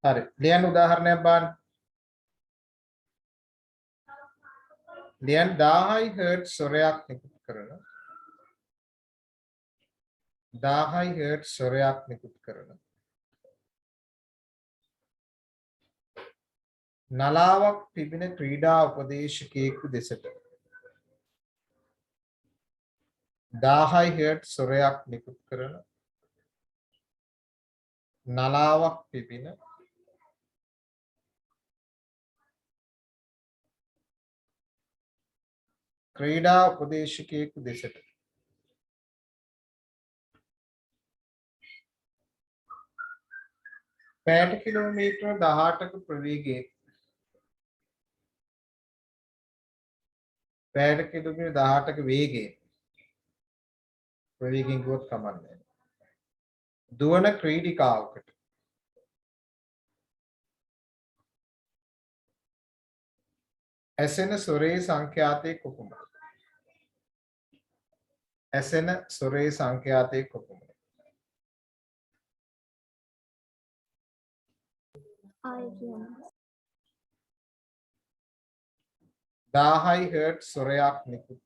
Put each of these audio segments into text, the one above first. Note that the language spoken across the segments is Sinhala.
හරි. ලියන්න උදාහරණයක් බලන්න. ලියන්න 1000 හර්ට්ස් ස්වරයක් නිකුත් කරන 1000 හර්ට්ස් ස්වරයක් නිකුත් කරන නලාවක් තිබෙන ක්‍රීඩා උපදේශකයෙකු දෙසට 1000 හර්ට්ස් ස්වරයක් නිකුත් කරන නලාවක් තිබෙන ක්‍රීඩා උපදේශකයෙකු දෙසට පැයට කිලෝමීටර 18ක ප්‍රවේගයෙන් පැයට කිලෝමීටර 18ක වේගයෙන් ප්‍රවේගයෙන් ගියොත් කමන්නේ දුවන ක්‍රීඩිකාවකට ඇසෙන ස්වරයේ සංඛ්‍යාතය කොපමණද? ඇසෙන ස්වරයේ සංඛ්‍යාතය කොපමණද? 1000 හර්ට්ස් ස්වරයක් නිකුත්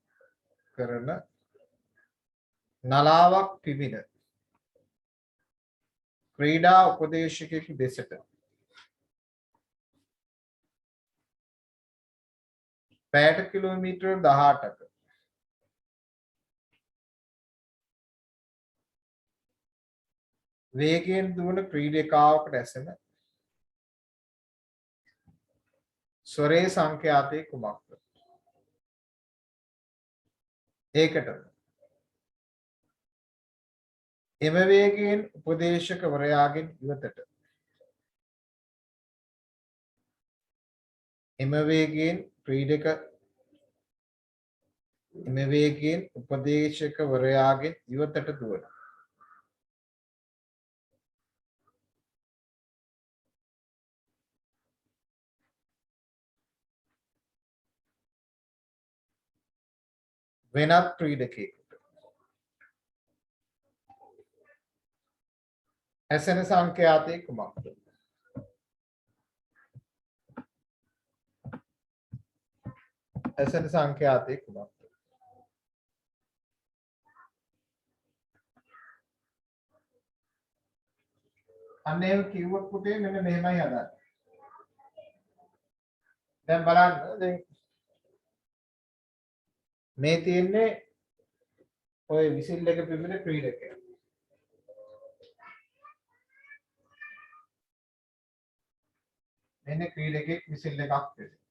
කරන නලාවක් තිබෙන ක්‍රීඩා උපදේශකයෙකු දෙසට පැයට කිලෝමීටර 18ක වේගයෙන් දුවන ක්‍රීඩිකාවකට ඇසෙන ස්වරයේ සංඛ්‍යාතය කුමක්ද? ඒකට එම වේගයෙන් උපදේශකවරයාගෙන් ඉවතට එම වේගයෙන් උපදේශකවරයාගෙන් ඉවතට දුවන වෙනත් ක්‍රීඩකයෙකුට ඇසෙන සංඛ්‍යාතය කුමක්ද? ඇසෙන සංඛ්‍යාතය කුමක්ද? අන්න එහෙම කිව්වොත් පුතේ මෙන්න මෙහෙමයි හදන්නේ. දැන් බලන්න දැන් මේ තියෙන්නේ ඔය විසිල් එක පිබෙන ක්‍රීඩකයා. මෙන්න ක්‍රීඩකෙක් විසිල් එකක් පිබෙන.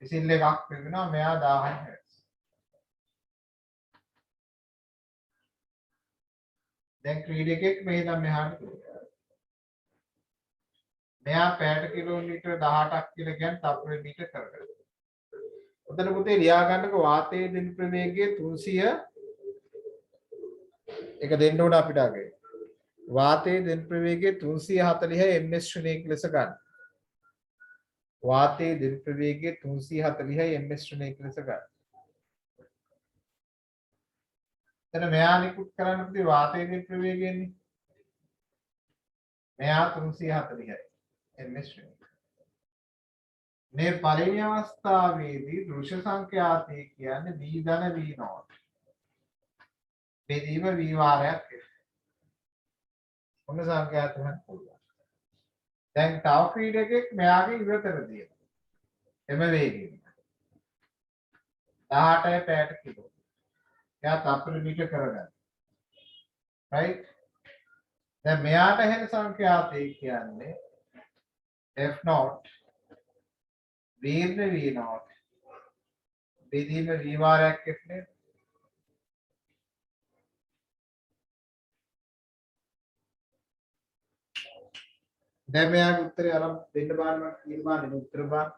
විසිල් එකක් පිබෙනවා මෙයා 1000 හර්ට්ස්. දැන් ක්‍රීඩකෙක් මෙහෙනම් මෙහාට දුවනවා. මෙයා පැයට කිලෝමීටර 18ක් කියලා කියන්නේ තප්පර මීටර කරකට. උතන පුතේ ලියා ගන්නකො වාතයේ දින ප්‍රවේගය 300 එක දෙන්න ඕන අපිට අගේ. වාතයේ දින ප්‍රවේගය 340 ms ශ්‍රේණියක ලෙස ගන්න. වාතයේ දින ප්‍රවේගය 340 ms ශ්‍රේණියක ලෙස ගන්න. එතන මෙයා නිකුත් කරන්න පුතේ වාතයේ දින ප්‍රවේගයනේ. මෙයා 340යි ms ශ්‍රේණිය. මේ පළවෙනි අවස්ථාවේදී දෘශ්‍ය සංඛ්‍යාතය කියන්නේ v ධන v නෝට්. බෙදීම v වාරයක් ඔන්න සංඛ්‍යාතයක් පුළුවන්. දැන් තව ක්‍රීඩකෙක් මෙයාගේ ඉවතට තියෙනවා. එම වේගයෙන් 18යි පැයට කිලෝ. එයා තප්පර මීටර කරගන්න. right? දැන් මෙයාට හැන සංඛ්‍යාතය කියන්නේ f නෝට් වීර්ණ v නෝට් බෙදීම v වාරයක් එක්නේ. දැන් මෙයාගේ උත්තරේ අරන් දෙන්න බාන්න මට කියන බාන්නේ උත්තර බාන්න.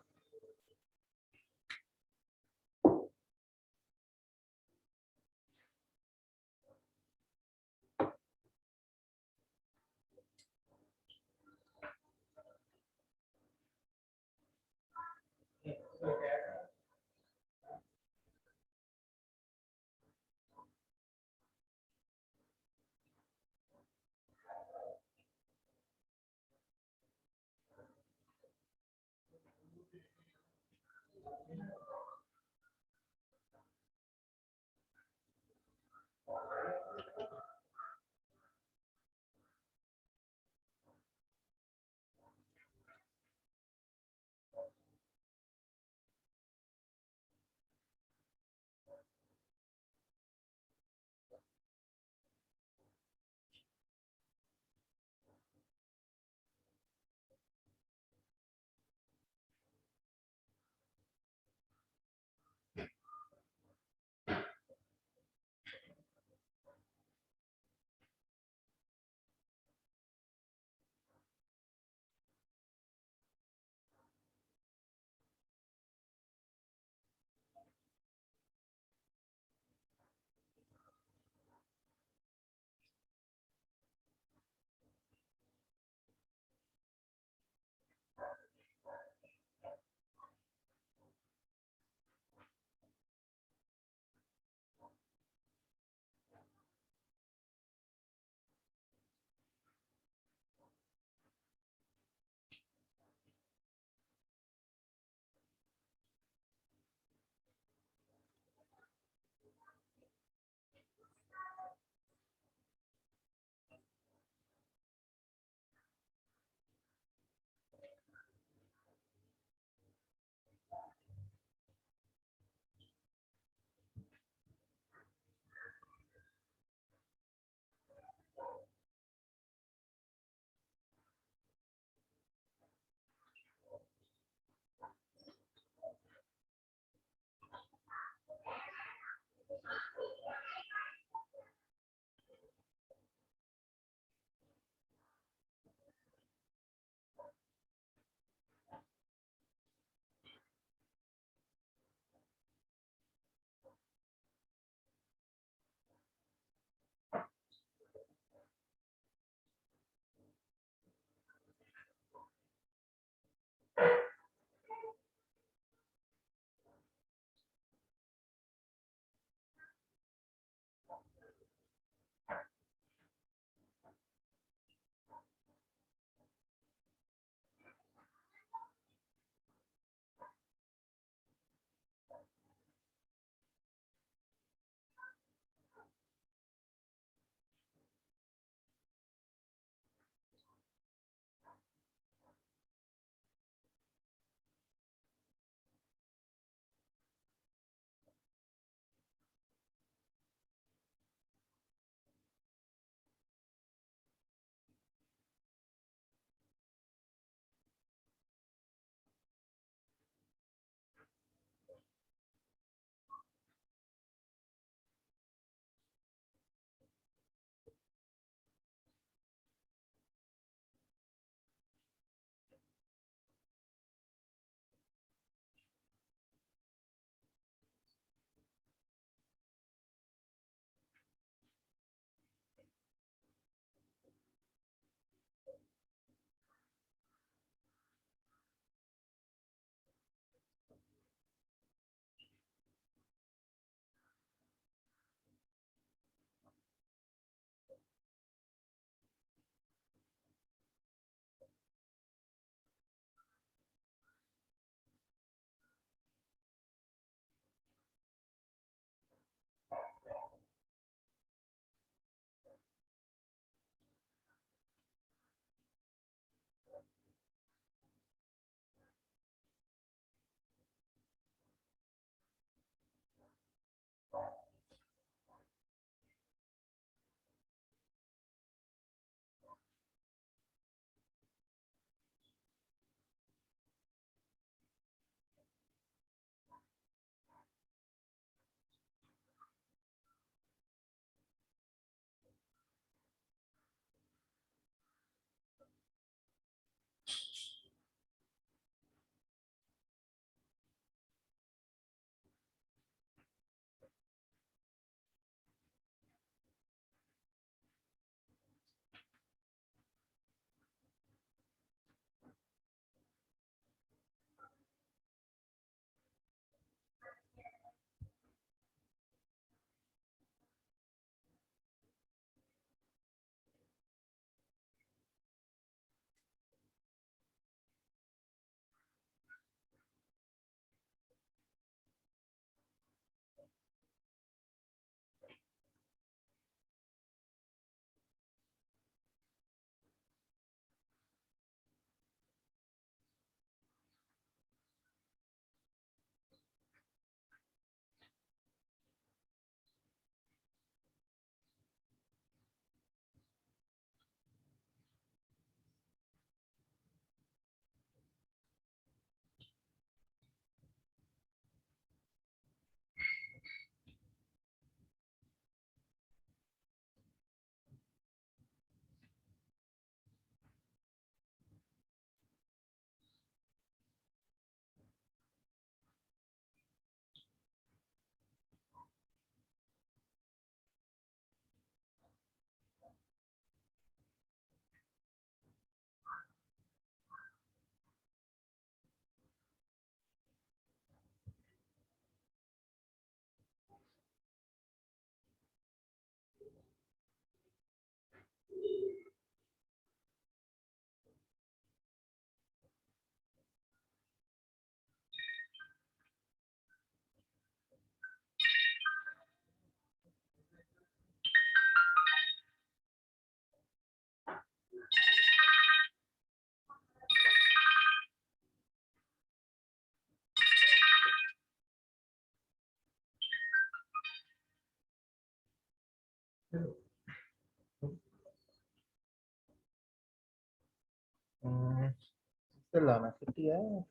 ඉස්සෙල්ලාම හිටියා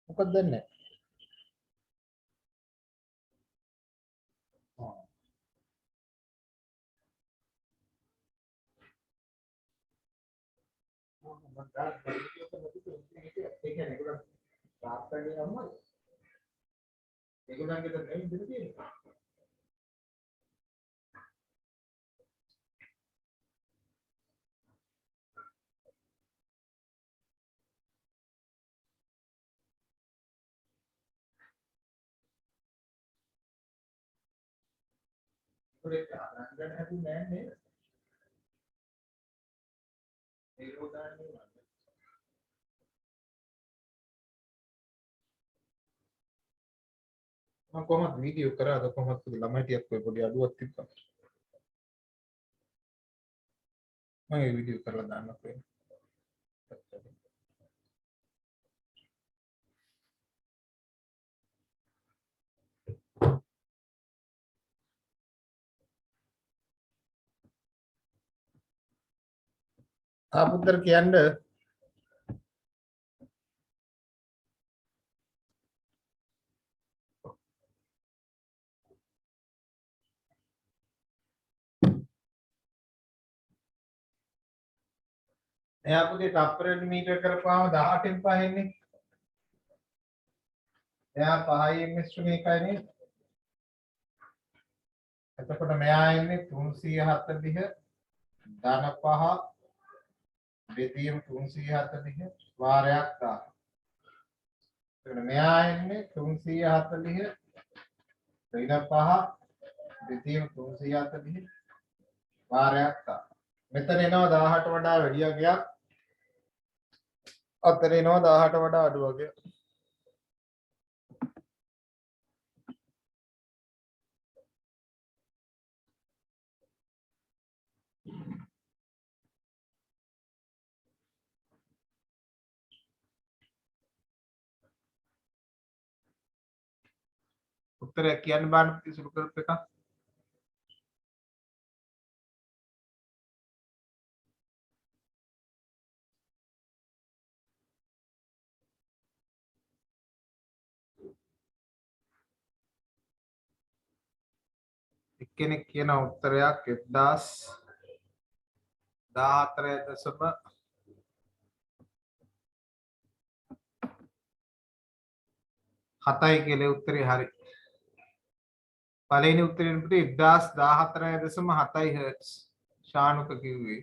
මොකද දන්නේ මම කොහොමද වීඩියෝ කරාද කොහොමද ළමයි ටිකක් ඔය පොඩි අඩුවක් තිබ්බා මම ඒ වීඩියෝ කරලා දාන්නකෝ ආපුත්තර කියන්න එයා පුතේ තප්පරෙන් මීටර කරපුවාම 18න් පහෙන්නේ එයා 5යි මිස්ට් මේකයි නේද එතකොට මෙයා ඉන්නේ 340 ධන 5 බෙදීම 340 වාරයක් 10 එතකොට මෙයා ඉන්නේ 340 ඍණ 5 බෙදීම 340 වාරයක් 10 මෙතන එනවා 18 වඩා වැඩි වගේක් අතන එනවා 18 වඩා අඩු වගේක් උත්තරයක් කියන්න බාන්න සුළු කරපු එක එක්කෙනෙක් කියන උත්තරයක් 1014.7යි කියලා උත්තරේ හරි. පළවෙනි උත්තරේ පුතේ 1014.7යි හර්ට්ස් ශානුක කිව්වේ.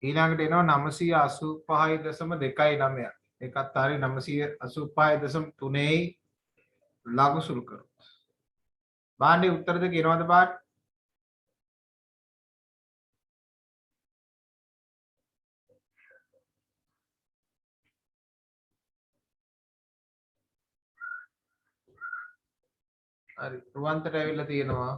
ඊළඟට එනවා 985.2.9. ඒකත් හරි 985.3යි ලඝු සුළු කරොත්. බාන්නේ උත්තර දෙක එනවද බාන්න? හරි රුවන්තට ඇවිල්ලා තියෙනවා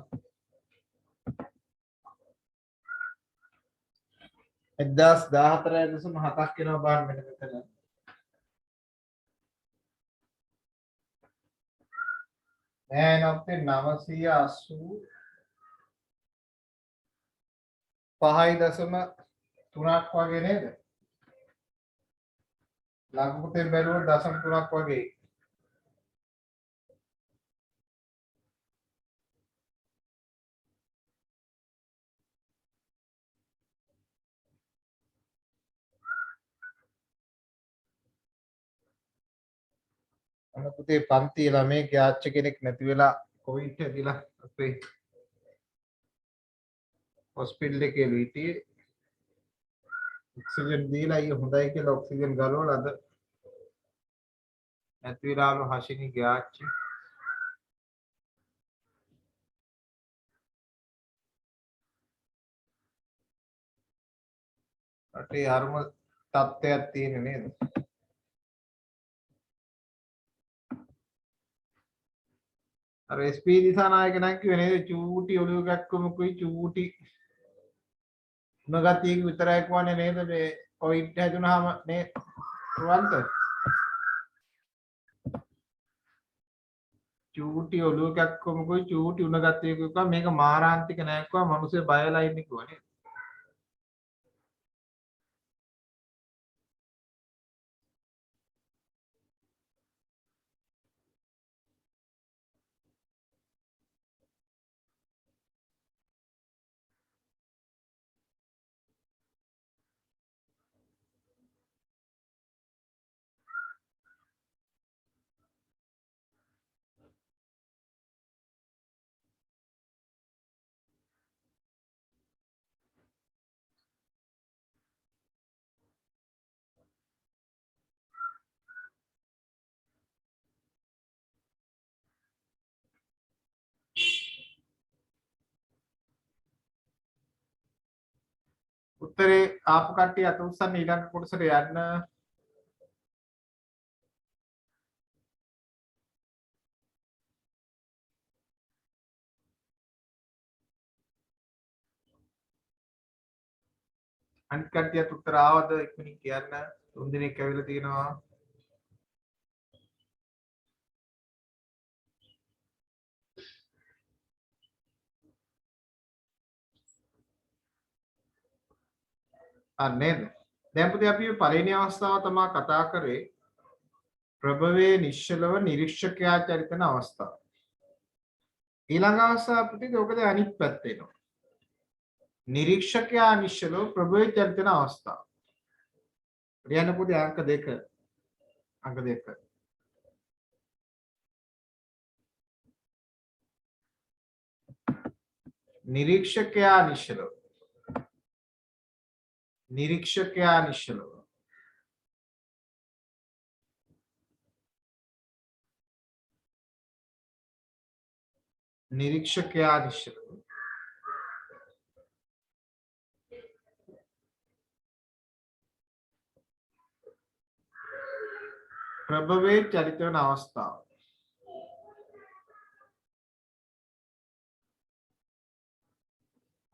1014.7ක් එනවා බාන්න මෙන්න මෙතන. නෑ නැත්නම් 985.3ක් වගේ නේද? ලඝු පුතේ බැලුවොත් 0.3ක් වගේ. අන්න පුතේ පන්ති ළමේ යාච්ච කෙනෙක් නැති වෙලා කොවිඩ් හැදිලා අපේ හොස්පිටල් එකේ හිටියේ ඔක්සිජන් දීලා අයිය හොඳයි කියලා ඔක්සිජන් ගලවලා අද නැති වෙලාලු හෂිනි යාච්ච රටේ අරුම තත්ත්වයක් තියෙන්නේ නේද? අර එස්.පී. දිසානායක නම් කිව්වේ නේද චූටි ඔළුව ගැක්කමුකුයි චූටි උණගතියක විතරයි කවන්නේ නේද මේ කොවිඩ් හැදුනහම නේ රුවන්ත චූටි ඔළුව ගැක්කමුකුයි චූටි උණගතියක කිව්වා මේක මාරාන්තික නෑ කිව්වා මිනිස්සු බයලා ඉන්නේ කිව්වා නේද? උත්තරේ ආපු කට්ටිය අත උස්සන්න ඊළඟ කොටසට යන්න. අනිත් කට්ටියත් උත්තර ආවද ඉක්මනින් කියන්න. 3 දිනක් ඇවිල්ලා තියෙනවා. නේද? දැන් පුතේ අපි පළවෙනි අවස්ථාව තමයි කතා කරේ ප්‍රභවයේ නිශ්චලව නිරීක්ෂකයා චරිතන අවස්ථාව. ඊළඟ අවස්ථාව පුතේ ඔකද අනිත් පැත්ත එනවා. නිරීක්ෂකයා නිශ්චලව ප්‍රභවයේ චරිතන අවස්ථාව. රියන්න පුතේ අංක 2. අංක 2. නිරීක්ෂකයා නිශ්චලව. නිරීක්ෂකයා නිශ්චලව. නිරීක්ෂකයා නිශ්චලව. ප්‍රභවයේ චරිත වන අවස්ථාව.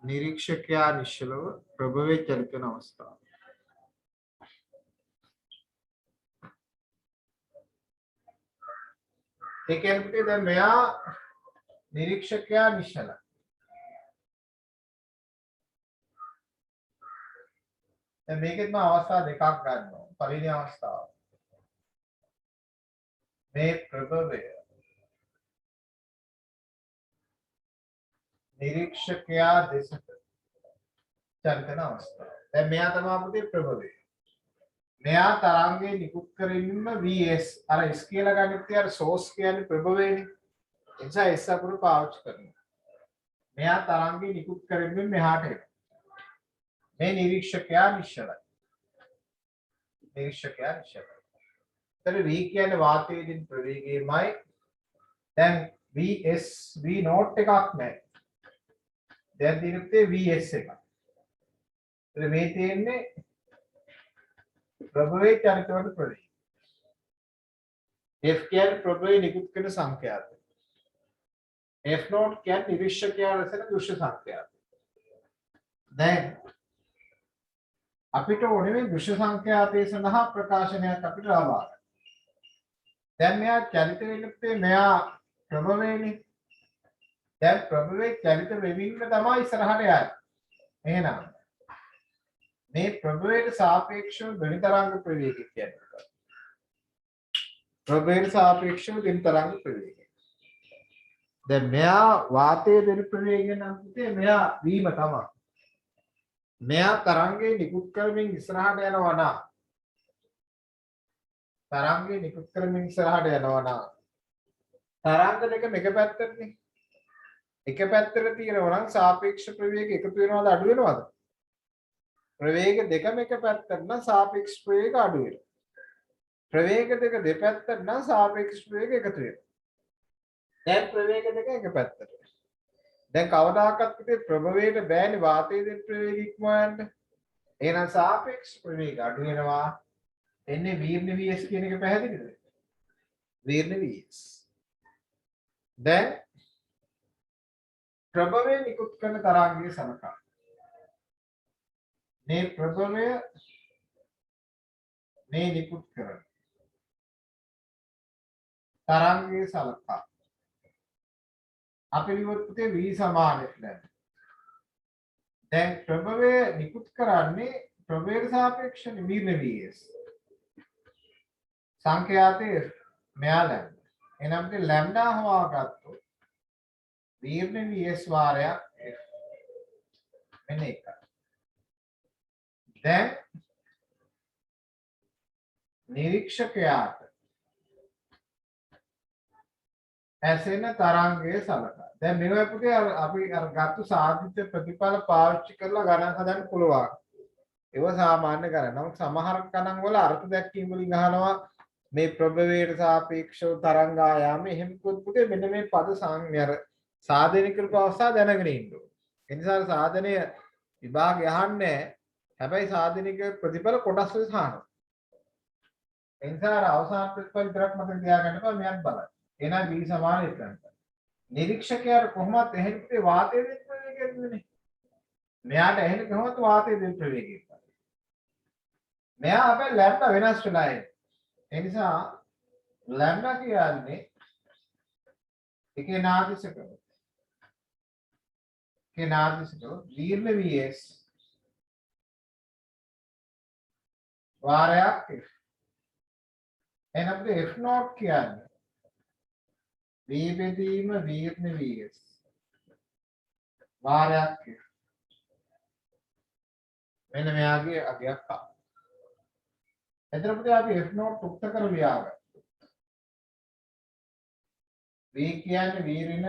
නිරීක්ෂකයා නිශ්චලව ප්‍රභවයේ චරිත වන අවස්ථාව. ඒ කියන්නේ දැන් මෙයා නිරීක්ෂකයා නිශ්චල. දැන් මේකෙත් මම අවස්ථා දෙකක් ගන්නවා. පළවෙනි අවස්ථාව මේ ප්‍රභවය නිරීක්ෂකයා දෙසට චරිතන අවස්ථාව. දැන් මෙයා තමයි පුතේ ප්‍රභවය. මෙයා තරංගේ නිකුත් කරමින්ම VS අර S කියලා ගන්නෙත් අර සෝස් කියන්නේ ප්‍රභවයනේ. ඒ නිසා S අකුර පාවිච්චි කරනවා. මෙයා තරංගේ නිකුත් කරමින් මෙහාට එනවා. මේ නිරීක්ෂකයා නිශ්චලයි. නිරීක්ෂකයා නිශ්චලයි. එතන V කියන්නේ වාතයේදී ප්‍රවේගයමයි. දැන් VS V නෝට් එකක් නැහැ. දැන් දිනුත්තේ VS එකක්. එතන මේ තියෙන්නේ ප්‍රභවයේ චරිතවල ප්‍රවේගය. F කියන්නේ ප්‍රභවයේ නිකුත් කරන සංඛ්‍යාත. F නෝට් කියන්නේ නිරීක්ෂකයා රැසෙන දෘශ්‍ය සංඛ්‍යාත. දැන් අපිට ඕනේ මේ දෘශ්‍ය සංඛ්‍යාතයේ සඳහා ප්‍රකාශනයක් අපිට ලබා ගන්න. දැන් මෙයා චරිත වෙන්නේ මෙයා ප්‍රභවයේනේ. දැන් ප්‍රභවයේ චරිත වෙමින්ම තමයි ඉස්සරහට යන්නේ. එහෙනම් මේ ප්‍රභවයට සාපේක්ෂව ධ්වනි තරංග ප්‍රවේගය කියන්නේ. ප්‍රභවයට සාපේක්ෂව ධ්වනි තරංග ප්‍රවේගය. දැන් මෙයා වාතයේ ධ්වනි ප්‍රවේගය නම් පුතේ මෙයා වීම තමයි. මෙයා තරංගේ නිකුත් කරමින් ඉස්සරහට යනවා නා. තරංගේ නිකුත් කරමින් ඉස්සරහට යනවා නා. තරංග දෙක එක පැත්තටනේ. එක පැත්තට තියෙනවා නම් සාපේක්ෂ ප්‍රවේගය එකතු වෙනවද අඩු වෙනවද? ප්‍රවේග දෙකම එක පැත්තට නම් සාපේක්ෂ ප්‍රවේග අඩු වෙනවා. ප්‍රවේග දෙක දෙපැත්තට නම් සාපේක්ෂ ප්‍රවේග එකතු වෙනවා. දැන් ප්‍රවේග දෙක එක පැත්තට. දැන් කවදාකවත් පිටේ ප්‍රභවයට බෑනේ වාතයේ දෙන ප්‍රවේග ඉක්මවන්න. එහෙනම් සාපේක්ෂ ප්‍රවේග අඩු වෙනවා. එන්නේ වීර්ණ VS කියන එක පැහැදිලිද? වීර්ණ VS. දැන් ප්‍රභවයේ නිකුත් කරන තරංගයේ සමකා. මේ ප්‍රභවය මේ නිකුත් කරන තරංගයේ සලකා. අපි විවෘත පුතේ V සමානෙත් නැහැ. දැන් ප්‍රභවය නිකුත් කරන්නේ ප්‍රභවයට සාපේක්ෂව වීර්ණ VS. සංඛ්‍යාතයේ මෙයා ලැම්ඩා. එහෙනම් අපි ලැම්ඩා හොයාගත්තොත් වීර්ණ VS වාරයක් F. මෙන්න එක. දැන් නිරීක්ෂකයාට ඇසෙන තරංගයේ සලකා. දැන් මෙව පුතේ අපි අර ගත්ත සාධිත ප්‍රතිඵල පාවිච්චි කරලා ගණන් හදන්න පුළුවන්. ඒව සාමාන්‍ය ගණන්. නමුත් සමහර ගණන් වල අර්ථ දැක්වීම වලින් අහනවා මේ ප්‍රභවයට සාපේක්ෂව තරංග ආයාම එහෙම කිව්වොත් පුතේ මෙන්න මේ පද සංඥා අර සාධනය කරපු අවස්ථාව දැනගෙන ඉන්න ඕනේ. ඒ නිසා සාධනය විභාගය අහන්නේ හැබැයි සාධනික ප්‍රතිඵල කොටස් වලින් සාහන. ඒ නිසා අර අවසාන ප්‍රතිඵල විතරක් මතක තියාගන්න බෑ මෙයන් බලන්න. එහෙනම් V සමාන එකට. නිරීක්ෂකයාට කොහොමත් එහෙන්නේ වාතයේ දෙන්න ප්‍රවේගයෙන්නේ. මෙයාට එහෙන්නේ කොහොමද වාතයේ දෙන්න ප්‍රවේගය. මෙයා අපේ ලැම්ඩා වෙනස් වෙලා එන්නේ. ඒ නිසා ලැම්ඩා කියන්නේ එකේ නාදිසක දීර්ඝ vs වාරයක් f. එහෙනම් f naught කියන්නේ v බෙදීම දීර්ඝ vs වාරයක් f. මෙන්න මෙයාගේ අගයක් ආ. එතකොට අපි f naught උක්ත කර ලියාගන්න. v කියන්නේ v ඍණ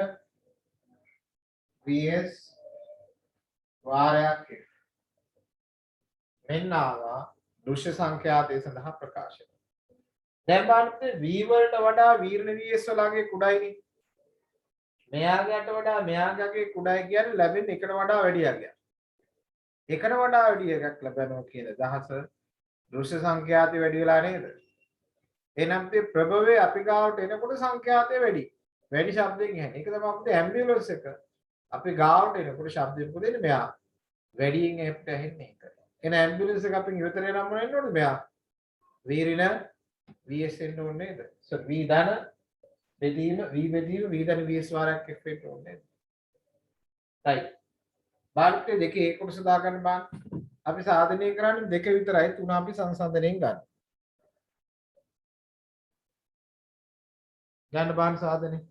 vs වාරයක් f. මෙන්න ආවා දෘශ්‍ය සංඛ්‍යාතය සඳහා ප්‍රකාශය. දැන් බලන්න v වලට වඩා v ඍණ vs වලගේ කුඩයිනේ. මෙයාගේට වඩා මෙයාගේ කුඩයි කියන්නේ ලැබෙන්නේ එකට වඩා වැඩි අගයක්. එකට වඩා වැඩි එකක් ලැබෙනවා කියන අදහස දෘශ්‍ය සංඛ්‍යාතය වැඩි වෙලා නේද? එහෙනම් මේ ප්‍රභවයේ අපි ගාවට එනකොට සංඛ්‍යාතය වැඩි. වැඩි ශබ්දයෙන් ඇහෙන. ඒක තමයි අපිට ඇම්බියුලන්ස් එක. අපි ගාවට එනකොට ශබ්දෙ මොකද එන්නේ මෙයා. වැඩියෙන් අපිට ඇහෙන්නේ ඒක. එන ඇම්බියුලන්ස් එක අපෙන් ඉවතරේ නම් වෙන්න ඕනේ මෙයා. v ඍණ vs එන්න ඕනේ නේද? so v ධන බෙදීම v ධන vs වාරයක් f වෙන්න ඕනේ නේද? right. බාහිර දෙකේ ඒ කොටස දාගන්න බෑ. අපි සාධනය කරන්නේ දෙක විතරයි තුන අපි සංසන්දනයෙන් ගන්න. ගන්න බාන සාධනේ.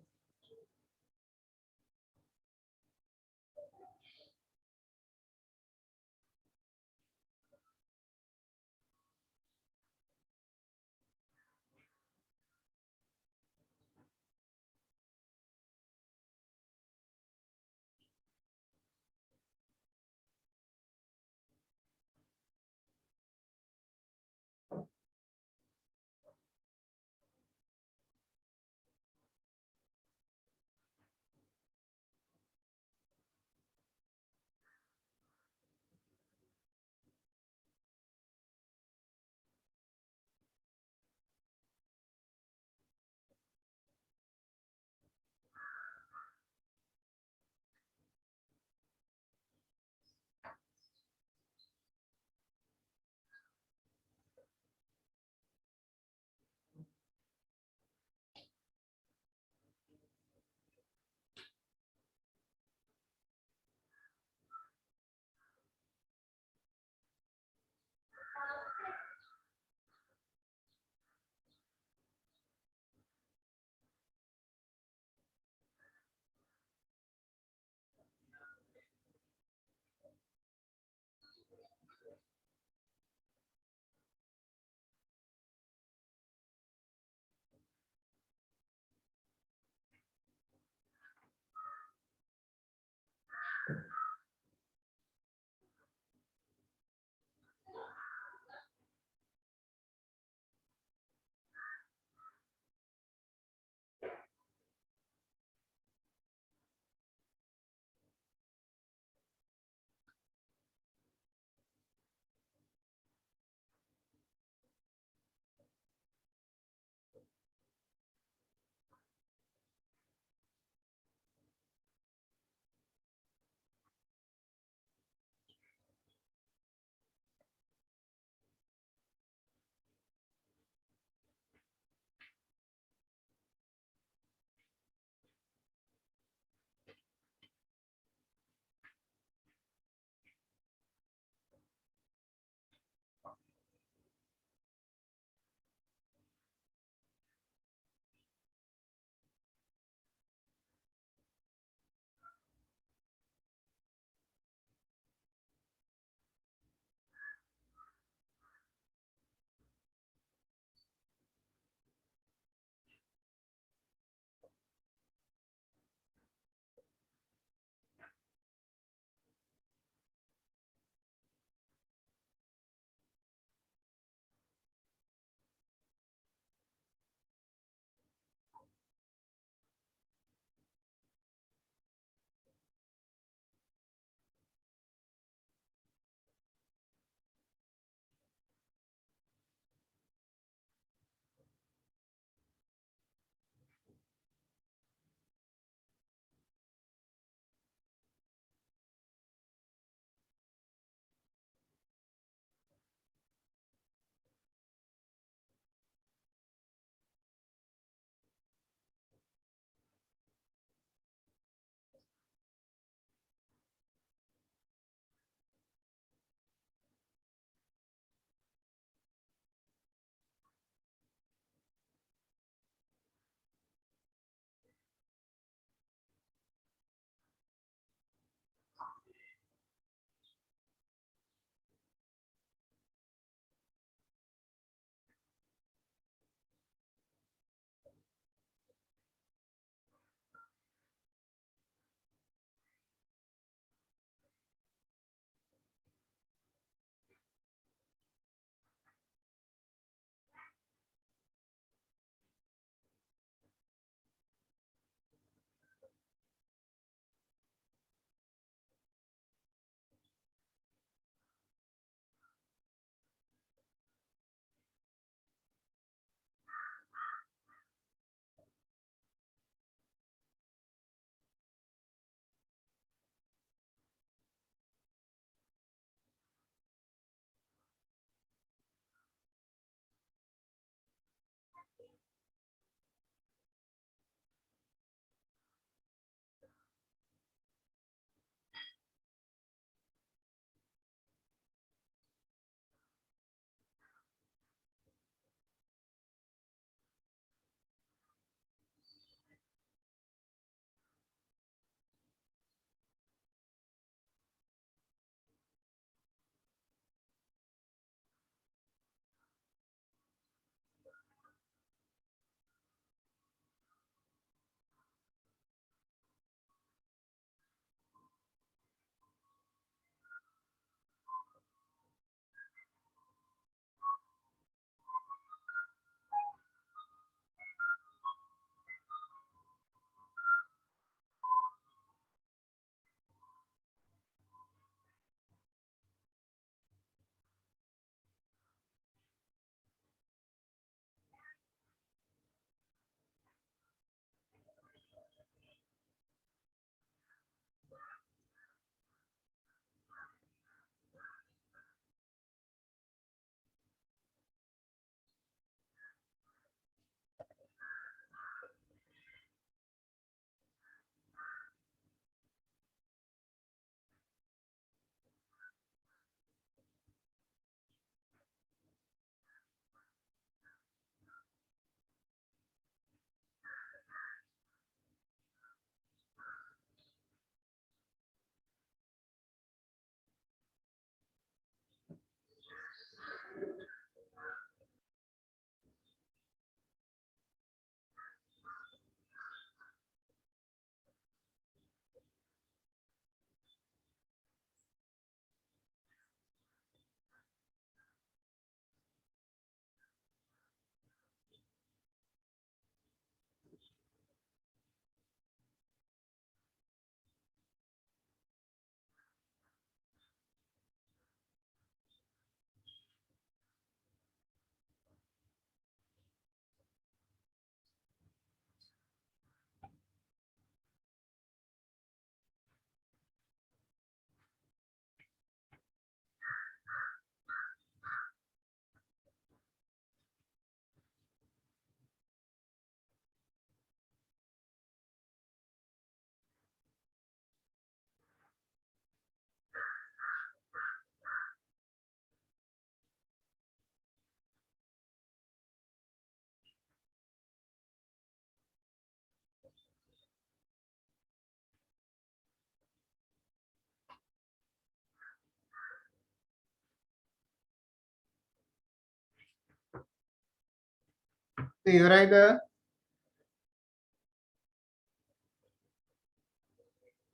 ඉවරයිද?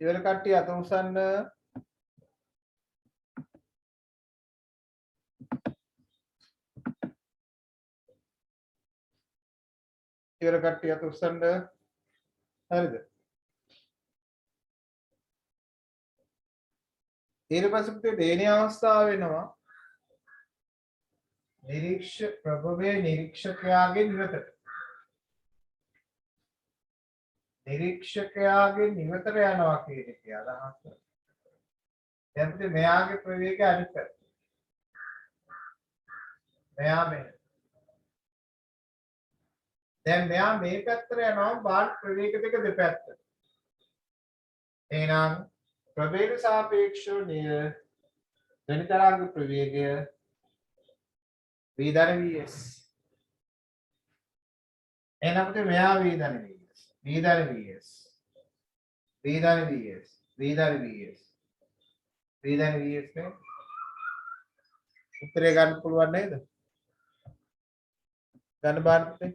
ඉවර කට්ටිය අත උස්සන්න. ඉවර කට්ටිය අත උස්සන්න. හරිද? ඊට පස්සේ පුතේ දෙවෙනි අවස්ථාව වෙනවා ප්‍රභවයේ නිරීක්ෂකයාගේ නිවතට. නිරීක්ෂකයාගේ නිවතට යනවා කියන එකේ අදහස. දැන් පුතේ මෙයාගේ ප්‍රවේගය අනිත් පැත්ත. මෙයා මේ. දැන් මෙයා මේ පැත්තට යනවා බාහ්‍ය ප්‍රවේග දෙක දෙපැත්ත. එහෙනම් ප්‍රවේග සාපේක්ෂව ධ්වනි තරංග ප්‍රවේගය v ධන vs. එහෙනම් පුතේ මෙයා v ධන vs. v ධන vs. v ධන vs. v ධන vs. v ධන vs නේ. උත්තරේ ගන්න පුළුවන් නේද? ගන්න බාන්න පුතේ.